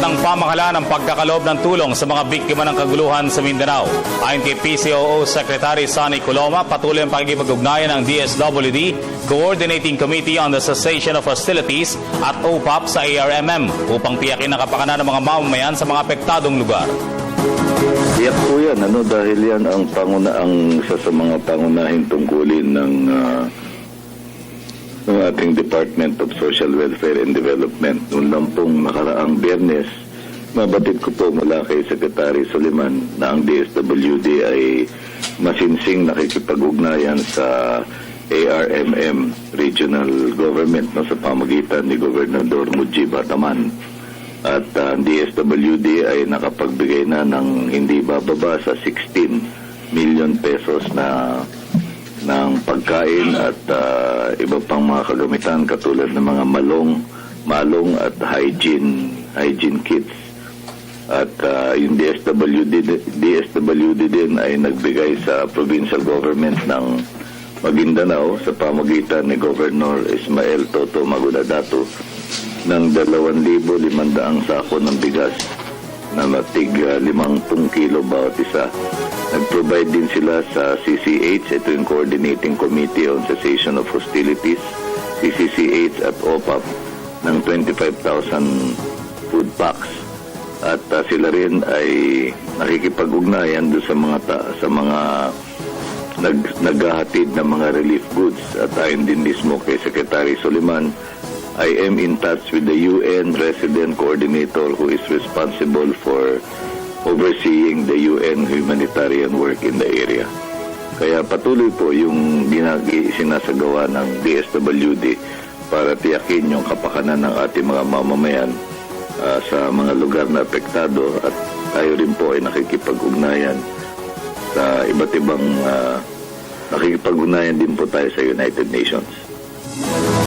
ng pamahalaan ang pagkakalob ng tulong sa mga biktima ng kaguluhan sa Mindanao. Ayon kay PCOO Secretary Sonny Coloma, patuloy ang pakikipag-ugnayan ng DSWD Coordinating Committee on the Cessation of Hostilities at OPAP sa ARMM upang tiyakin ang kapakanan ng mga mamamayan sa mga apektadong lugar. Tiyak po yan, dahil yan ang isa sa mga pangunahing tungkulin ng ating Department of Social Welfare and Development. Noon lang pong nakaraang Biyernes, mabatid ko po mula kay Secretary Soliman na ang DSWD ay masinsing nakikipag-ugnayan sa ARMM Regional Government sa pamagitan ni Gobernador Mujib Ataman. At ang DSWD ay nakapagbigay na ng hindi bababa sa 16 million pesos ng pagkain at iba pang mga kagamitan katulad ng mga malong at hygiene kits. At yung DSWD din ay nagbigay sa provincial government ng Maguindanao sa pamagitan ni Governor Ismael Toto Magudadato ng 2,500 sako ng bigas na matig 50 kilo bawat isa. Nag-provide din sila sa CCH, ito yung Coordinating Committee on Cessation of Hostilities, CCCH at OPAP, ng 25,000 food packs. At sila rin ay nakikipag-ugnayan doon sa mga naghahatid ng mga relief goods. At ayon din mismo kay Secretary Soliman, I am in touch with the UN Resident Coordinator who is responsible for overseeing the UN humanitarian work in the area. Kaya patuloy po yung sinasagawa ng DSWD para tiyakin yung kapakanan ng ating mga mamamayan sa mga lugar na apektado, at tayo rin po ay nakikipag-ugnayan sa iba't ibang nakikipag-ugnayan din po tayo sa United Nations.